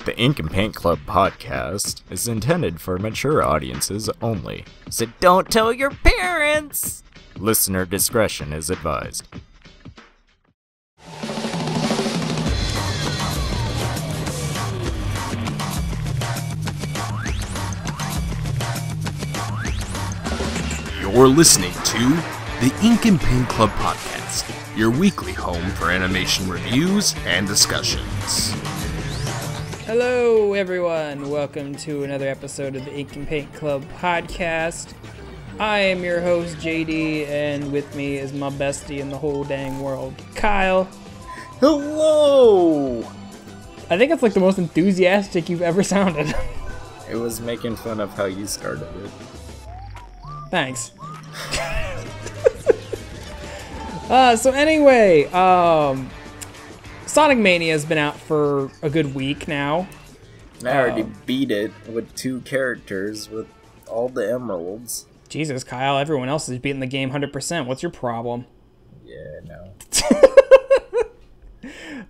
The Ink and Paint Club podcast is intended for mature audiences only, so don't tell your parents! Listener discretion is advised. You're listening to the Ink and Paint Club podcast, your weekly home for animation reviews and discussions. Hello, everyone. Welcome to another episode of the Ink and Paint Club podcast. I am your host, JD, and with me is my bestie in the whole dang world, Kyle. Hello! I think it's like the most enthusiastic you've ever sounded. It was making fun of how you started it. Thanks. So anyway, Sonic Mania has been out for a good week now. I already beat it with 2 characters with all the emeralds. Jesus, Kyle, everyone else is beating the game 100%. What's your problem? Yeah, no.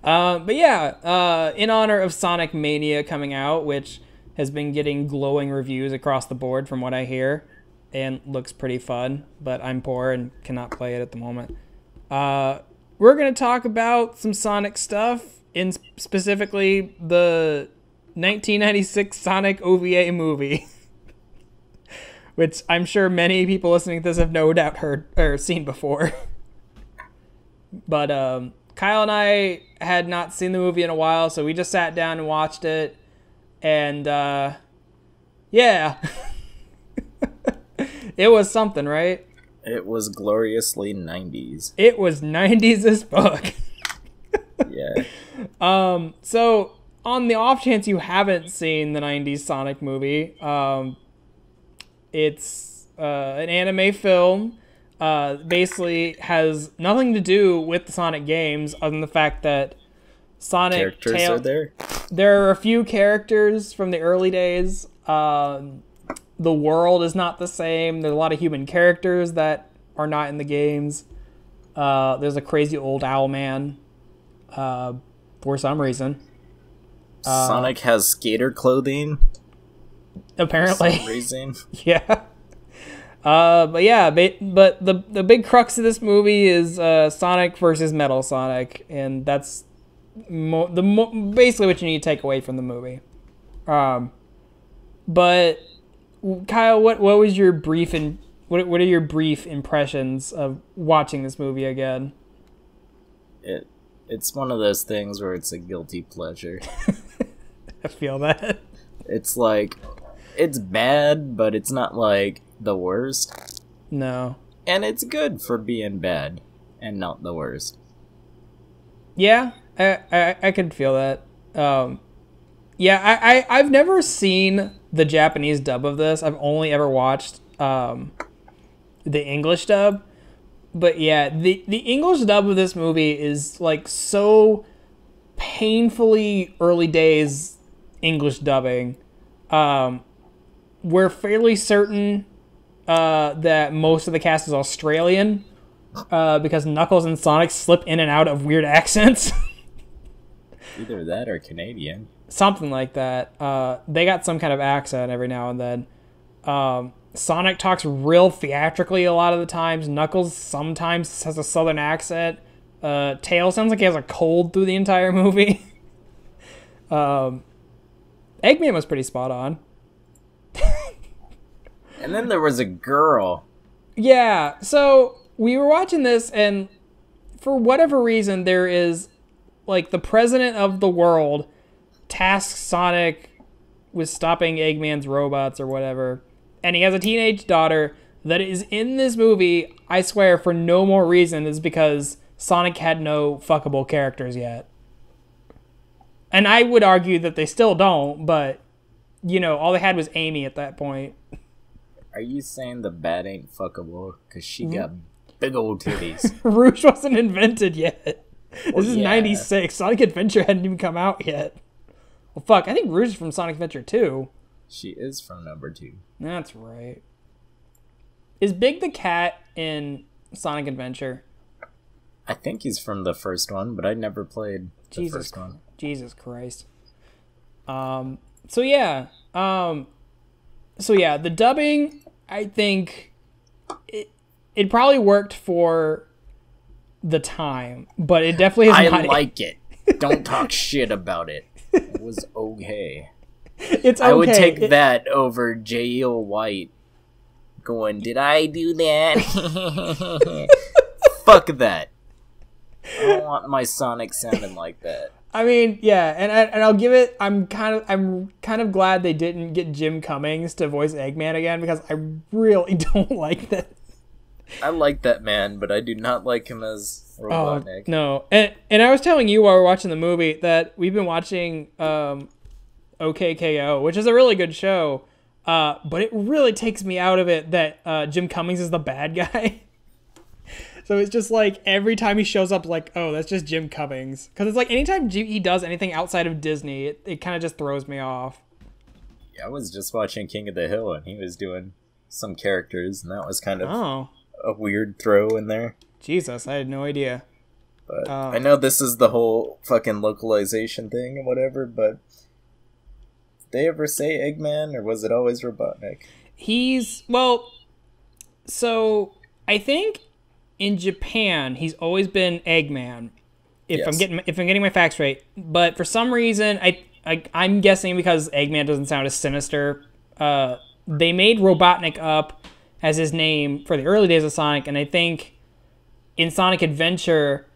But yeah, in honor of Sonic Mania coming out, which has been getting glowing reviews across the board from what I hear, and looks pretty fun, but I'm poor and cannot play it at the moment. We're going to talk about some Sonic stuff, in specifically the 1996 Sonic OVA movie, which I'm sure many people listening to this have no doubt heard or seen before. But Kyle and I had not seen the movie in a while, so we just sat down and watched it, and yeah. It was something, right? It was gloriously 90s. It was 90s as fuck. Yeah. So, on the off chance you haven't seen the 90s Sonic movie, it's an anime film. Basically has nothing to do with the Sonic games other than the fact that Sonic... Characters are there? There are a few characters from the early days. The world is not the same. There's a lot of human characters that are not in the games. There's a crazy old owl man for some reason. Sonic has skater clothing. Apparently. For some reason. Yeah. But yeah, but the big crux of this movie is Sonic versus Metal Sonic, and that's basically what you need to take away from the movie. But Kyle, what was your brief what are your brief impressions of watching this movie again? It's one of those things where it's a guilty pleasure. I feel that. It's like, it's bad, but it's not like the worst. No. And it's good for being bad and not the worst. Yeah, I can feel that. Yeah, I've never seen the Japanese dub of this. I've only ever watched the English dub. But yeah, the English dub of this movie is like so painfully early days English dubbing. We're fairly certain that most of the cast is Australian because Knuckles and Sonic slip in and out of weird accents. Either that or Canadian. Something like that. They got some kind of accent every now and then. Sonic talks real theatrically a lot of the times. Knuckles sometimes has a southern accent. Tails sounds like he has a cold through the entire movie. Eggman was pretty spot on. And then there was a girl. Yeah, so we were watching this, and for whatever reason, there is, like, the president of the world tasks Sonic with stopping Eggman's robots or whatever, and he has a teenage daughter that is in this movie, I swear, for no more reason is because Sonic had no fuckable characters yet. And I would argue that they still don't, but, you know, all they had was Amy at that point. Are you saying the bat ain't fuckable because she got big old titties? Rouge wasn't invented yet. Well, this is yeah. 96. Sonic Adventure hadn't even come out yet. Well, fuck, I think Rouge is from Sonic Adventure 2. She is from number 2. That's right. Is Big the Cat in Sonic Adventure? I think he's from the first one, but I never played the first one. Jesus Christ. So yeah. The dubbing, I think it probably worked for the time, but it definitely is not. I like it. Don't talk shit about it. It was okay. It's okay. I would take that over J.E.L. White going, did I do that? Fuck that. I don't want my Sonic sounding like that. I mean, yeah, and I'll give it. I'm kind of glad they didn't get Jim Cummings to voice Eggman again, because I really don't like that. I like that man, but I do not like him as Robotnik. No, and I was telling you while we were watching the movie that we've been watching OKKO, which is a really good show, but it really takes me out of it that Jim Cummings is the bad guy. So it's just like every time he shows up, like, oh, that's just Jim Cummings. Because it's like anytime he does anything outside of Disney, it kind of just throws me off. Yeah, I was just watching King of the Hill, and he was doing some characters, and that was kind of a weird throw in there. Jesus, I had no idea. But I know this is the whole fucking localization thing and whatever, but did they ever say Eggman, or was it always Robotnik? So I think in Japan he's always been Eggman, if I'm getting my facts right. But for some reason, I'm guessing because Eggman doesn't sound as sinister, they made Robotnik up as his name for the early days of Sonic, and I think in Sonic Adventure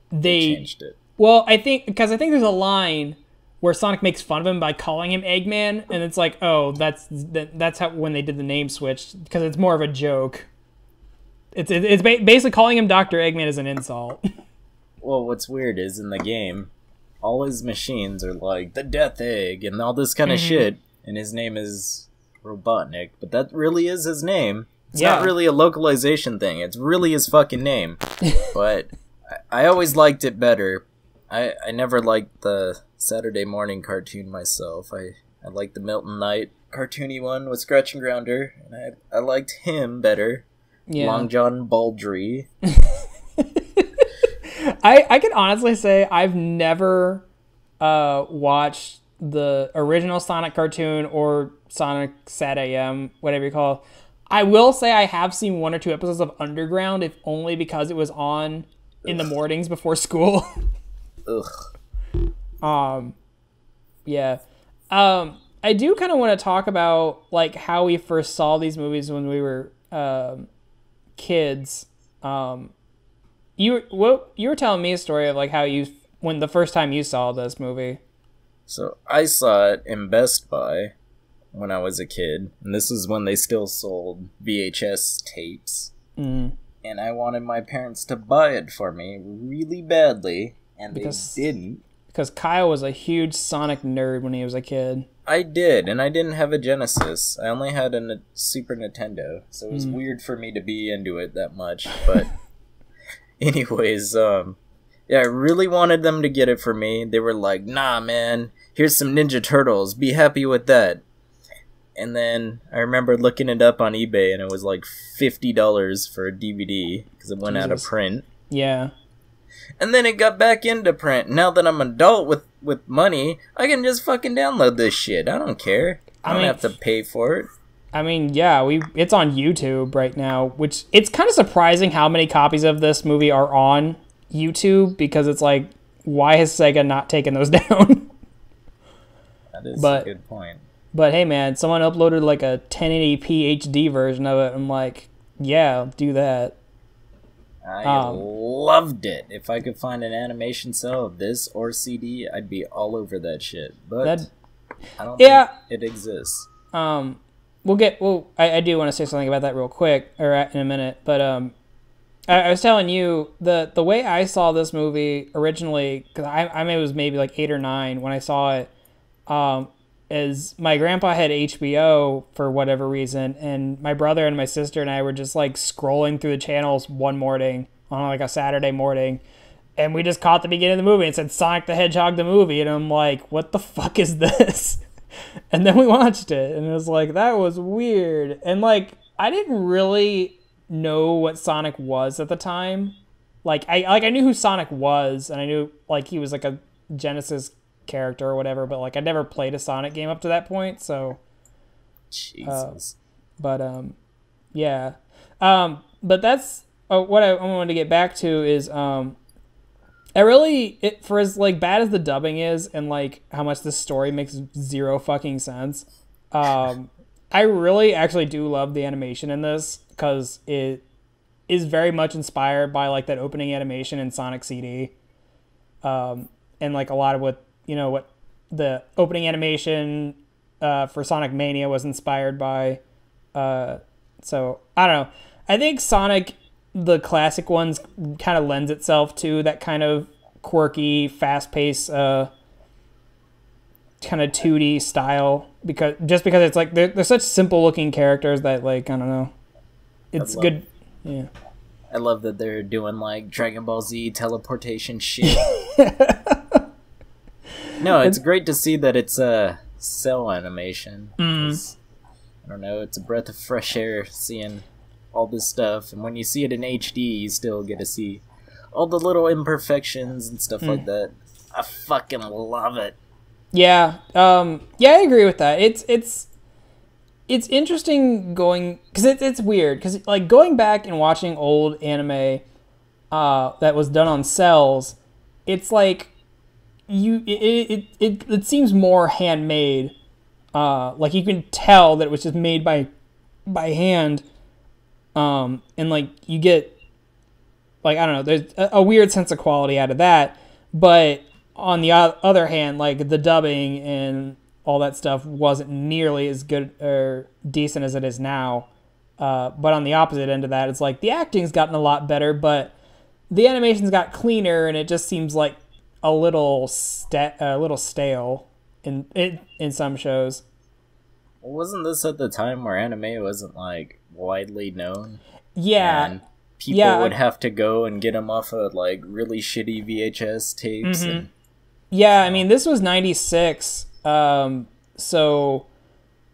they changed it. Well, I think there's a line where Sonic makes fun of him by calling him Eggman, and it's like, oh, that's how when they did the name switch, because it's more of a joke. It's basically calling him Dr. Eggman is an insult. Well, what's weird is in the game, all his machines are like the Death Egg and all this kind of shit, and his name is Robotnik, but that really is his name. It's not really a localization thing. It's really his fucking name. But I always liked it better. I never liked the Saturday morning cartoon myself. I liked the Milton Knight cartoony one with Scratch and Grounder, and I liked him better. Yeah. Long John Baldry. I can honestly say I've never watched the original Sonic cartoon or Sonic Sat AM, whatever you call it. I will say I have seen 1 or 2 episodes of Underground, if only because it was on in the mornings before school. Yeah. I do kind of want to talk about like how we first saw these movies when we were kids. You were telling me a story of like how when the first time you saw this movie. So I saw it in Best Buy when I was a kid, and this was when they still sold VHS tapes. And I wanted my parents to buy it for me really badly, and they didn't. Because Kyle was a huge Sonic nerd when he was a kid. I did, and I didn't have a Genesis. I only had a Super Nintendo, so it was weird for me to be into it that much. But anyways, yeah, I really wanted them to get it for me. They were like, nah, man, here's some Ninja Turtles. Be happy with that. And then I remember looking it up on eBay, and it was like $50 for a DVD because it went out of print. Yeah. And then it got back into print. Now that I'm an adult with money, I can just fucking download this shit. I don't care. I don't have to pay for it. I mean, yeah, it's on YouTube right now, which it's kind of surprising how many copies of this movie are on YouTube, because it's like, why has Sega not taken those down? That is a good point. But hey, man, someone uploaded like a 1080p HD version of it. I'm like, yeah, do that. I loved it. If I could find an animation cell of this or CD, I'd be all over that shit. But I don't think it exists. I do want to say something about that real quick, or in a minute. But I was telling you the way I saw this movie originally, because I was maybe like 8 or 9 when I saw it. Is my grandpa had HBO for whatever reason, and my brother and my sister and I were just like scrolling through the channels one morning on like a Saturday morning, and we just caught the beginning of the movie and said Sonic the Hedgehog the movie, and I'm like, what the fuck is this? And then we watched it, and it was like, that was weird. And like, I didn't really know what Sonic was at the time. Like I knew who Sonic was, and I knew like he was like a Genesis character or whatever, but like I never played a Sonic game up to that point, so Jesus. Yeah. But that's what I wanted to get back to is for as like bad as the dubbing is and like how much the story makes zero fucking sense, I really actually do love the animation in this because it is very much inspired by like that opening animation in Sonic CD, and like a lot of what the opening animation for Sonic Mania was inspired by. So I don't know. I think Sonic, the classic ones, kind of lends itself to that kind of quirky, fast-paced, kind of 2D style because it's like they're such simple-looking characters that like I don't know, it's good. Yeah, I love that they're doing like Dragon Ball Z teleportation shit. No, it's great to see that it's a cell animation. I don't know, it's a breath of fresh air seeing all this stuff, and when you see it in HD, you still get to see all the little imperfections and stuff like that. I fucking love it. Yeah, yeah, I agree with that. It's interesting going because it's weird because like going back and watching old anime that was done on cells, it's like it seems more handmade. Like you can tell that it was just made by hand, and like you get like I don't know, there's a weird sense of quality out of that. But on the other hand, like the dubbing and all that stuff wasn't nearly as good or decent as it is now. But on the opposite end of that, it's like the acting's gotten a lot better, but the animation's got cleaner, and it just seems like a little stale in some shows. Well, wasn't this at the time where anime wasn't like widely known? Yeah. And people would have to go and get them off of like really shitty VHS tapes. Mm-hmm. Yeah, I mean, this was 96. So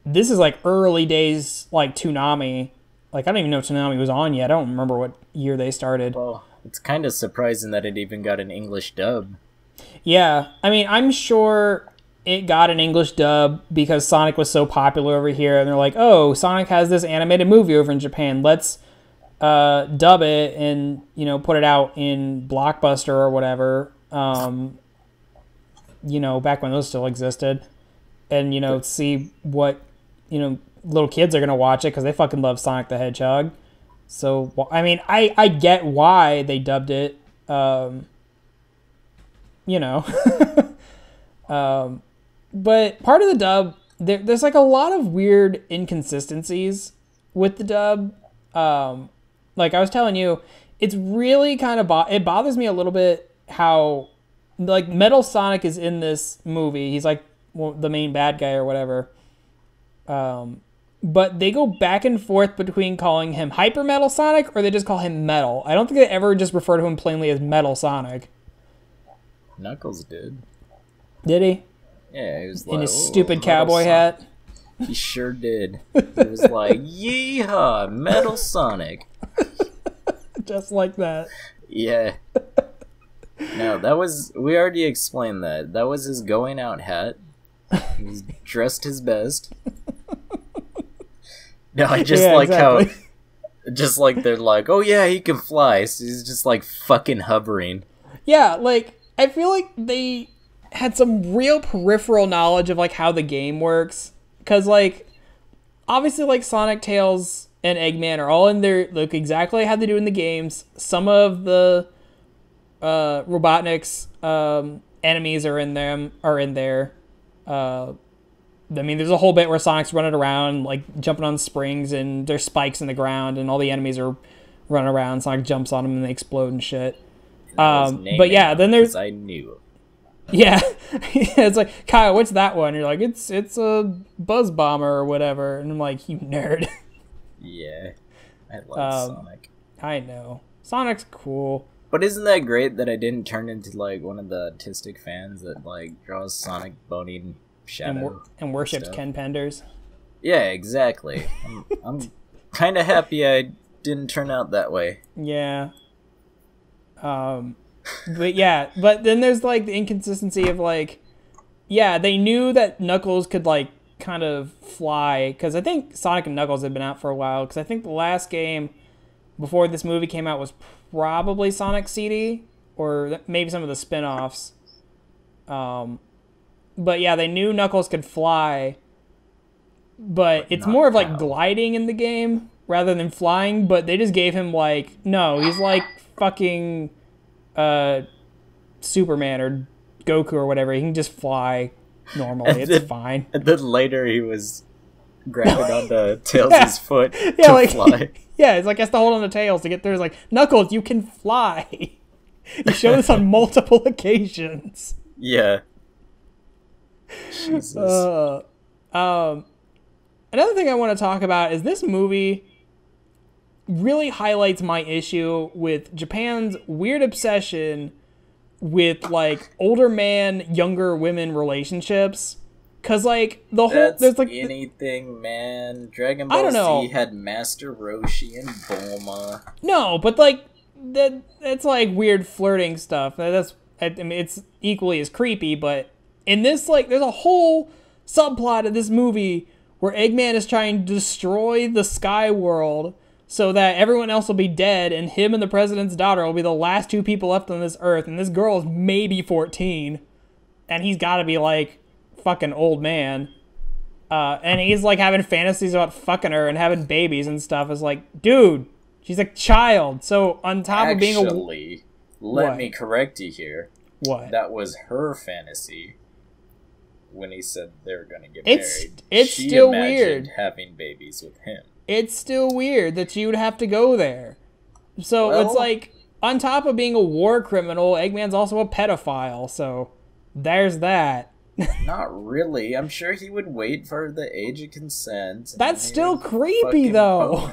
this is like early days, like Toonami. Like I don't even know if Toonami was on yet. I don't remember what year they started. Well, it's kind of surprising that it even got an English dub. Yeah, I mean, I'm sure it got an English dub because Sonic was so popular over here, and they're like, "Oh, Sonic has this animated movie over in Japan. Let's dub it and put it out in Blockbuster or whatever." Back when those still existed, and see what little kids are gonna watch it because they fucking love Sonic the Hedgehog. So I mean, I get why they dubbed it. But part of the dub, there's like a lot of weird inconsistencies with the dub. Like I was telling you, it's really kind of it bothers me a little bit how like Metal Sonic is in this movie. He's like the main bad guy or whatever. But they go back and forth between calling him Hyper Metal Sonic or they just call him Metal. I don't think they ever just refer to him plainly as Metal Sonic. Knuckles did. Did he? Yeah, he was like, in his stupid cowboy hat. He sure did. He was like, "Yeehaw, Metal Sonic!" Just like that. Yeah. No, we already explained that. That was his going out hat. He was dressed his best. No, I just like exactly. How, just like they're like, "Oh yeah, he can fly." So he's just like fucking hovering. Yeah, like I feel like they had some real peripheral knowledge of like how the game works, because like obviously like Sonic, Tails, and Eggman are all in there, look exactly how they do in the games. Some of the Robotnik's enemies are in there. I mean, there's a whole bit where Sonic's running around, like jumping on springs, and there's spikes in the ground, and all the enemies are running around. Sonic jumps on them, and they explode and shit. But yeah, then there's I knew. Yeah, it's like, Kyle, what's that one? You're like, it's a buzz bomber or whatever, and I'm like, you nerd. Yeah, I love Sonic. I know Sonic's cool. But isn't that great that I didn't turn into like one of the autistic fans that like draws Sonic boning shadow and worships Ken Penders? Yeah, exactly. I'm kind of happy I didn't turn out that way. Yeah. But then there's like the inconsistency of like yeah, they knew that Knuckles could, like, kind of fly, because I think Sonic and Knuckles had been out for a while, because I think the last game before this movie came out was probably Sonic CD, or maybe some of the spin-offs. But yeah, they knew Knuckles could fly, but it's more of like gliding in the game rather than flying, but they just gave him like, no, he's like fucking Superman or Goku or whatever. He can just fly normally. It's fine. And then later he was grabbing onto Tails' foot to fly. Yeah, it's like he has to hold on to Tails to get there. It's like, Knuckles, you can fly. You show this on multiple occasions. Yeah. Jesus. Another thing I want to talk about is this movie really highlights my issue with Japan's weird obsession with, like, older man, younger women relationships. Cause, like, there's like anything, man. Dragon Ball Z had Master Roshi and Bulma. No, but like that's like weird flirting stuff. I mean, it's equally as creepy. But in this, like, there's a whole subplot of this movie where Eggman is trying to destroy the Sky World so that everyone else will be dead, and him and the president's daughter will be the last two people left on this earth. And this girl is maybe 14, and he's got to be like fucking old man, and he's like having fantasies about fucking her and having babies and stuff. Is like, dude, she's a child. So on top of being let me correct you here. What? That was her fantasy when he said they were gonna get married. She still weird having babies with him. It's still weird that you would have to go there. So it's like, on top of being a war criminal, Eggman's also a pedophile. So there's that. Not really. I'm sure he would wait for the age of consent. That's still creepy, though.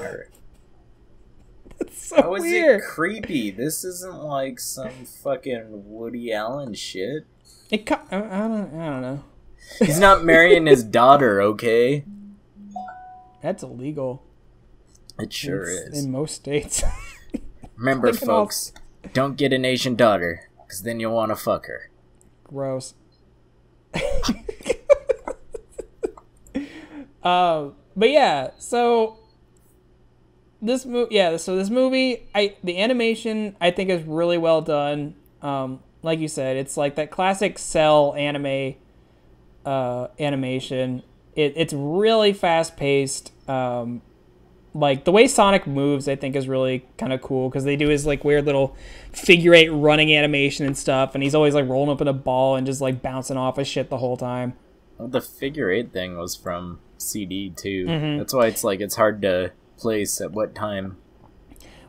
That's so How is weird. It creepy? This isn't like some fucking Woody Allen shit. I don't know. He's not marrying his daughter, okay? That's illegal. It sure is. In most states. Remember, folks, don't get an Asian daughter, because then you'll want to fuck her. Gross. But yeah, so this movie, the animation I think is really well done. Like you said, it's like that classic Cell anime animation. It's really fast paced. Like the way Sonic moves, I think is really kind of cool because they do his like weird little figure 8 running animation and stuff, and he's always like rolling up in a ball and just like bouncing off his shit the whole time. Well, the figure 8 thing was from CD too. Mm-hmm. That's why it's hard to place at what time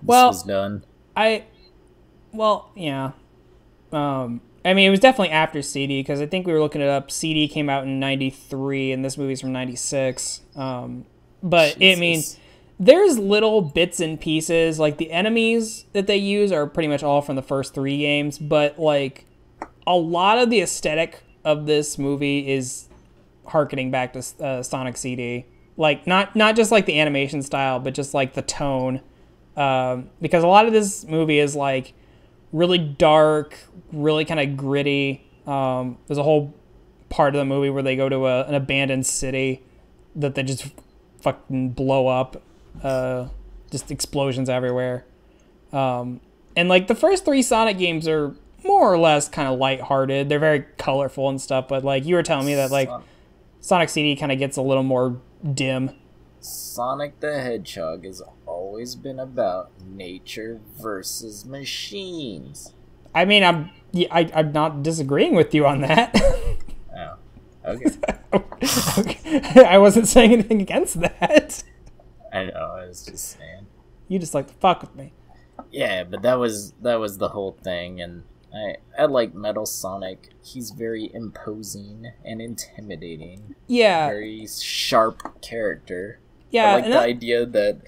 this was done. Yeah. I mean, it was definitely after CD because I think we were looking it up. CD came out in 93 and this movie's from 96. But I mean, there's little bits and pieces, like the enemies that they use are pretty much all from the first 3 games, but like a lot of the aesthetic of this movie is harkening back to Sonic CD. Like not just like the animation style, but just like the tone. Because a lot of this movie is like really dark, really kind of gritty. There's a whole part of the movie where they go to an abandoned city that they just fucking blow up. Just explosions everywhere. And like the first 3 Sonic games are more or less kind of lighthearted. They're very colorful and stuff, but like you were telling me that like Sonic CD kind of gets a little more dim. Sonic the Hedgehog has always been about nature versus machines. I mean, I'm not disagreeing with you on that. Oh, okay. Okay. I wasn't saying anything against that. I know, I was just saying. You just like to fuck with me. Yeah, but that was the whole thing, and I like Metal Sonic. He's very imposing and intimidating. Yeah. Very sharp character. Yeah. I like the idea that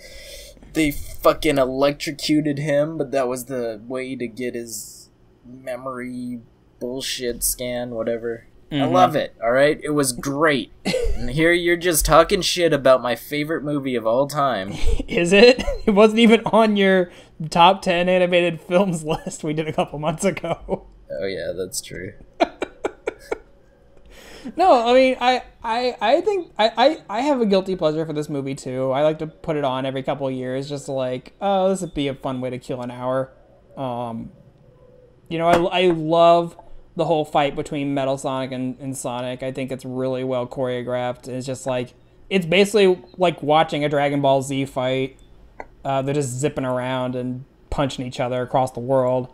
they fucking electrocuted him, but that was the way to get his memory bullshit scan, whatever. Mm-hmm. I love it, alright? It was great. And here you're just talking shit about my favorite movie of all time. Is it? It wasn't even on your top 10 animated films list we did a couple months ago. Oh yeah, that's true. No, I mean, I think I have a guilty pleasure for this movie too. I like to put it on every couple of years, just to like, oh, this would be a fun way to kill an hour. You know, I love the whole fight between Metal Sonic and Sonic. I think it's really well choreographed. It's just like, it's basically like watching a Dragon Ball Z fight. They're just zipping around and punching each other across the world.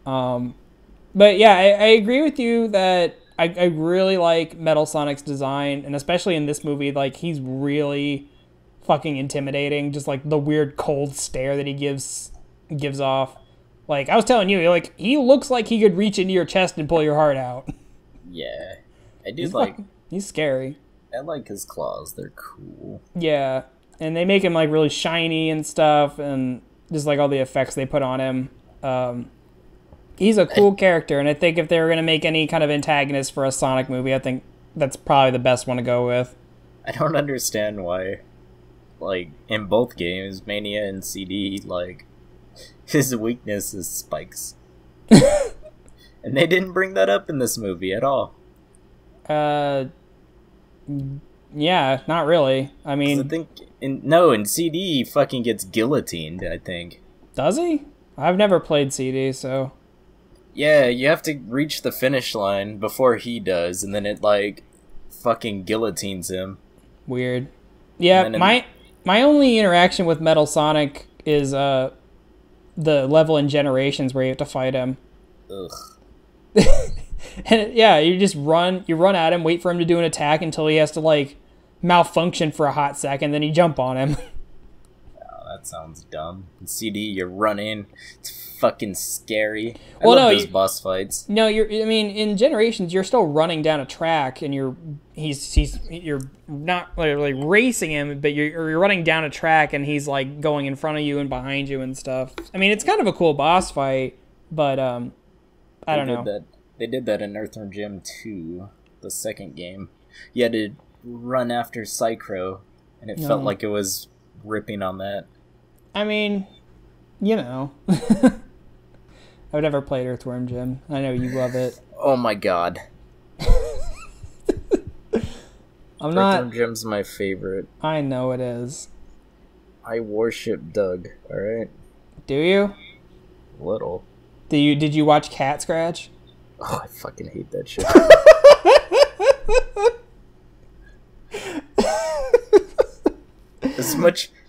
But yeah, I agree with you that I really like Metal Sonic's design, and especially in this movie, like, he's really fucking intimidating. Just like the weird cold stare that he gives off. Like, I was telling you, like, he looks like he could reach into your chest and pull your heart out. Yeah. I do like... He's scary. I like his claws. They're cool. Yeah. And they make him, like, really shiny and stuff, and just, like, all the effects they put on him. He's a cool character, and I think if they were going to make any kind of antagonist for a Sonic movie, I think that's probably the best one to go with. I don't understand why, like, in both games, Mania and CD, like... his weakness is spikes. And they didn't bring that up in this movie at all. Yeah, not really. I mean... I think... in CD, he fucking gets guillotined, I think. Does he? I've never played CD, so... Yeah, you have to reach the finish line before he does, and then it, like, fucking guillotines him. Weird. Yeah, my only interaction with Metal Sonic is, the level in Generations where you have to fight him. Ugh. And yeah, you run at him, wait for him to do an attack until he has to, like, malfunction for a hot second, then you jump on him. Oh, that sounds dumb. In CD, you run in. It's fucking scary. I love those boss fights. No, in Generations, you're still running down a track, and you're not like racing him, but you're running down a track, and he's like going in front of you and behind you and stuff. I mean, it's kind of a cool boss fight, but I don't know. They did that in Earthworm Jim 2, the second game. You had to run after Psychro, and it felt like it was ripping on that. I mean, you know. I've never played Earthworm Jim. I know you love it. Oh my god. Earthworm Jim's my favorite. I know it is. I worship Doug, alright? Do you? A little. Did you watch Cat Scratch? Oh, I fucking hate that shit.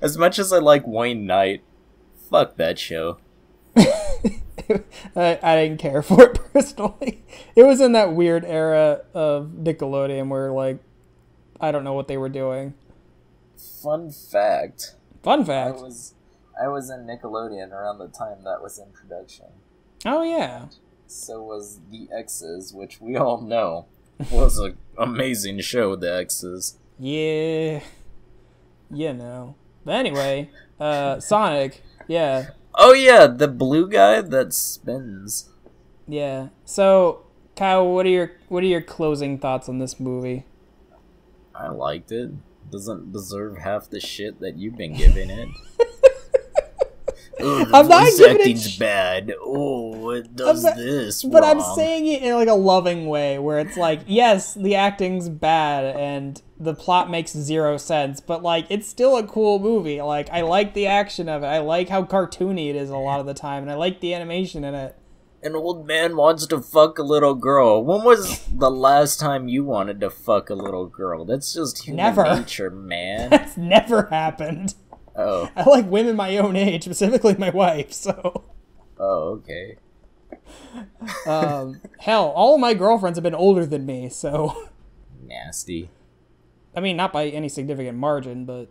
As much as I like Wayne Knight, fuck that show. I didn't care for it personally. It was in that weird era of Nickelodeon where, like, I don't know what they were doing. Fun fact. I was in Nickelodeon around the time that was in production. Oh yeah. So was The X's, which we all know was an amazing show, The X's. Yeah. You know. But anyway, Sonic, yeah. Oh yeah, the blue guy that spins. Yeah. So, Kyle, what are your closing thoughts on this movie? I liked it. Doesn't deserve half the shit that you've been giving it. Oh, the voice acting's bad. Oh, it does this But wrong. I'm saying it in like a loving way, where it's like, yes, the acting's bad and the plot makes zero sense, but like it's still a cool movie. Like, I like the action of it. I like how cartoony it is a lot of the time, and I like the animation in it. An old man wants to fuck a little girl. When was the last time you wanted to fuck a little girl? That's just human nature, man. That's never happened. Oh. I like women my own age, specifically my wife, so... Oh, okay. Hell, all of my girlfriends have been older than me, so... Nasty. I mean, not by any significant margin, but...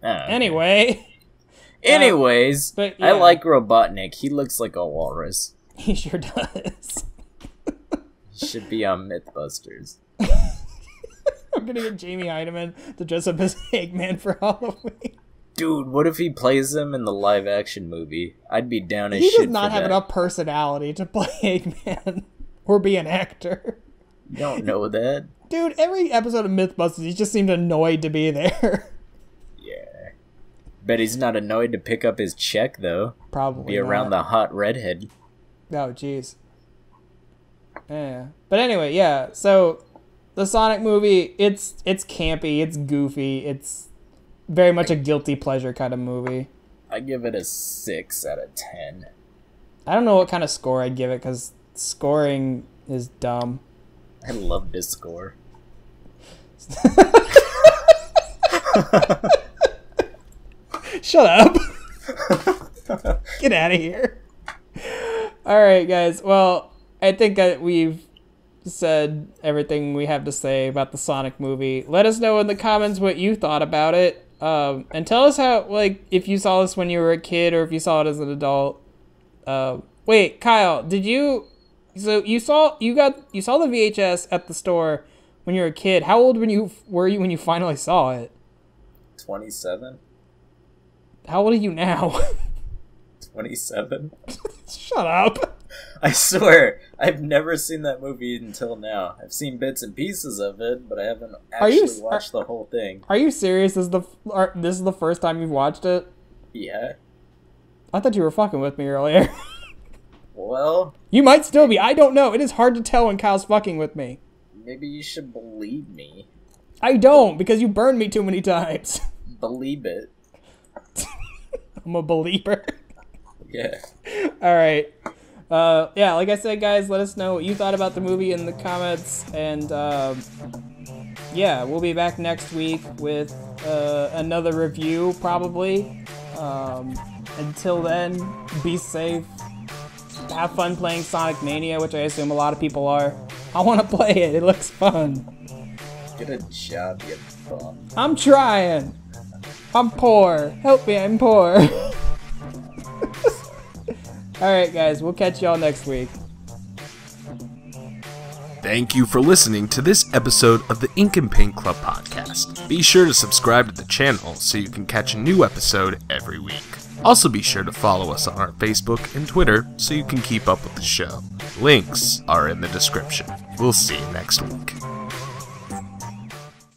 Okay. Anyway... Anyways, but, yeah. I like Robotnik. He looks like a walrus. He sure does. He should be on Mythbusters. I'm gonna get Jamie Heineman to dress up as Eggman for Halloween. Dude, what if he plays him in the live-action movie? I'd be down as shit. He does not have enough personality to play Eggman or be an actor. You don't know that? Dude, every episode of Mythbusters, he just seemed annoyed to be there. Yeah. Bet he's not annoyed to pick up his check, though. Probably be around the hot redhead. Oh, jeez. Yeah. But anyway, yeah, so... the Sonic movie, it's campy, it's goofy, it's very much a guilty pleasure kind of movie. I give it a 6 out of 10. I don't know what kind of score I'd give it, because scoring is dumb. I love this score. Shut up. Get out of here. Alright, guys. Well, I think we've said everything we have to say about the Sonic movie. Let us know in the comments what you thought about it. And tell us how, like, if you saw this when you were a kid or if you saw it as an adult. Wait, Kyle, did you... So you saw the VHS at the store when you were a kid. How old were you when you finally saw it? 27. How old are you now? 27. Shut up. I swear, I've never seen that movie until now. I've seen bits and pieces of it, but I haven't actually watched the whole thing. Are you serious? This is the first time you've watched it? Yeah. I thought you were fucking with me earlier. Well... You might still be. I don't know. It is hard to tell when Kyle's fucking with me. Maybe you should believe me. I don't, because you burned me too many times. Believe it. I'm a believer. Yeah. Alright. Yeah, like I said, guys, let us know what you thought about the movie in the comments. And, yeah, we'll be back next week with another review, probably. Until then, be safe. Have fun playing Sonic Mania, which I assume a lot of people are. I want to play it. It looks fun. Get a job, you bum. I'm trying. I'm poor. Help me, I'm poor. Alright, guys. We'll catch y'all next week. Thank you for listening to this episode of the Ink and Paint Club podcast. Be sure to subscribe to the channel so you can catch a new episode every week. Also be sure to follow us on our Facebook and Twitter so you can keep up with the show. Links are in the description. We'll see you next week.